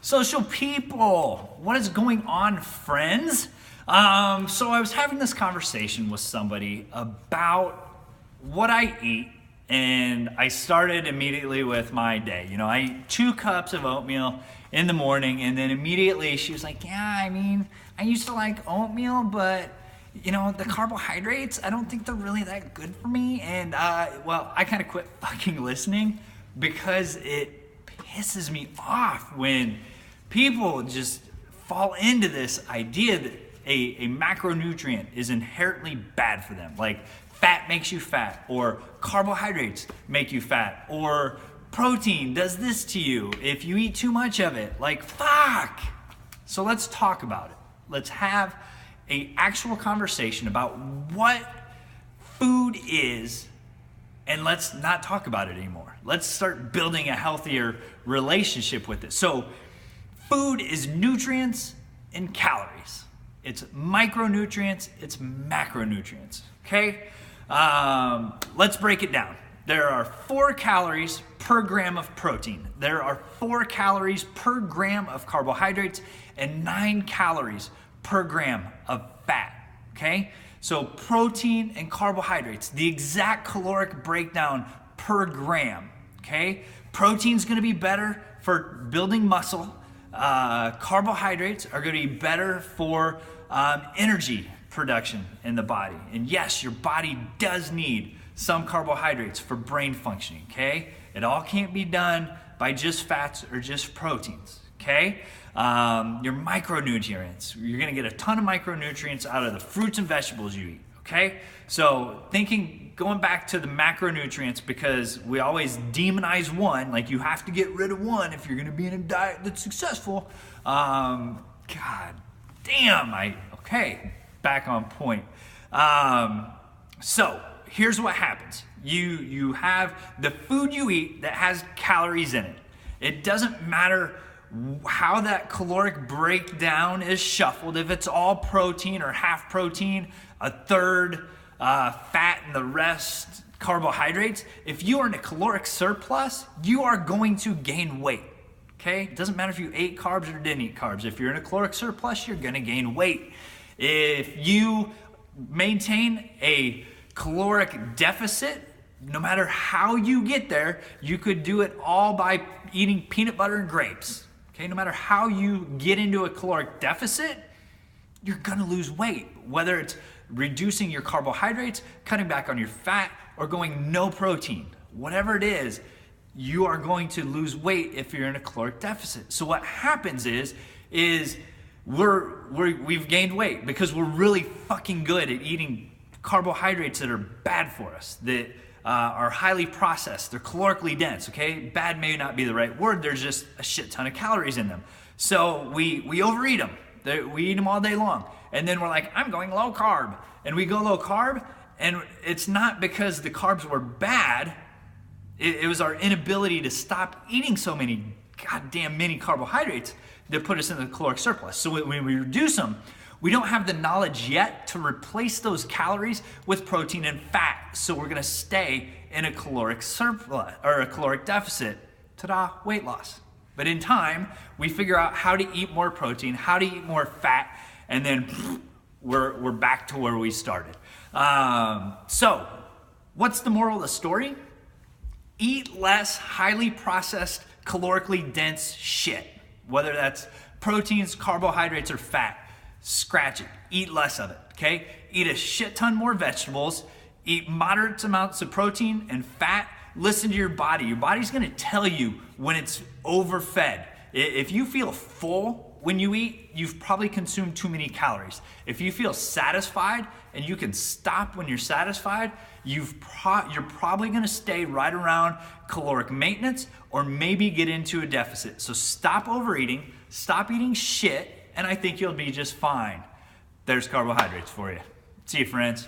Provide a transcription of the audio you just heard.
Social people, what is going on, friends? So I was having this conversation with somebody about what I eat, and I started immediately with my day. You know, I eat 2 cups of oatmeal in the morning, and then immediately she was like, yeah, I mean, I used to like oatmeal, but you know, the carbohydrates, I don't think they're really that good for me. And well, I kind of quit fucking listening because it pisses me off when people just fall into this idea that a macronutrient is inherently bad for them. Like fat makes you fat, or carbohydrates make you fat, or protein does this to you if you eat too much of it. Like, fuck. So let's talk about it. Let's have an actual conversation about what food is, and let's not talk about it anymore. Let's start building a healthier relationship with it. So food is nutrients and calories. It's micronutrients, it's macronutrients, okay? Let's break it down. There are 4 calories per gram of protein. There are 4 calories per gram of carbohydrates and 9 calories per gram of fat, okay? So protein and carbohydrates, the exact caloric breakdown per gram, okay? Protein's gonna be better for building muscle. Carbohydrates are gonna be better for energy production in the body. And yes, your body does need some carbohydrates for brain functioning, okay? It all can't be done by just fats or just proteins, okay? Your micronutrients, you're gonna get a ton of micronutrients out of the fruits and vegetables you eat, okay? So going back to the macronutrients, because we always demonize one, like you have to get rid of one if you're gonna be in a diet that's successful. God damn, okay, back on point. So here's what happens. You have the food you eat that has calories in it. It doesn't matter how that caloric breakdown is shuffled, if it's all protein or half protein, a third fat and the rest carbohydrates. If you are in a caloric surplus, you are going to gain weight, okay? It doesn't matter if you ate carbs or didn't eat carbs. If you're in a caloric surplus, you're gonna gain weight. If you maintain a caloric deficit, no matter how you get there, you could do it all by eating peanut butter and grapes. Okay, no matter how you get into a caloric deficit, you're gonna lose weight. Whether it's reducing your carbohydrates, cutting back on your fat, or going no protein, whatever it is, you are going to lose weight if you're in a caloric deficit. So what happens is we've gained weight because we're really fucking good at eating carbohydrates that are bad for us, that are highly processed, they're calorically dense, okay? Bad may not be the right word, there's just a shit ton of calories in them. So we overeat them, we eat them all day long. And then we're like, I'm going low carb. And we go low carb, and it's not because the carbs were bad, it was our inability to stop eating so many goddamn many carbohydrates that put us in the caloric surplus. So when we reduce them, we don't have the knowledge yet to replace those calories with protein and fat. So we're gonna stay in a caloric surplus or a caloric deficit. Ta-da, weight loss. But in time, we figure out how to eat more protein, how to eat more fat, and then we're back to where we started. So what's the moral of the story? Eat less highly processed, calorically dense shit. Whether that's proteins, carbohydrates, or fat. Scratch it, eat less of it, okay? Eat a shit ton more vegetables, eat moderate amounts of protein and fat. Listen to your body. Your body's gonna tell you when it's overfed. If you feel full when you eat, you've probably consumed too many calories. If you feel satisfied and you can stop when you're satisfied, you're probably gonna stay right around caloric maintenance or maybe get into a deficit. So stop overeating, stop eating shit, and I think you'll be just fine. There's carbohydrates for you. See you, friends.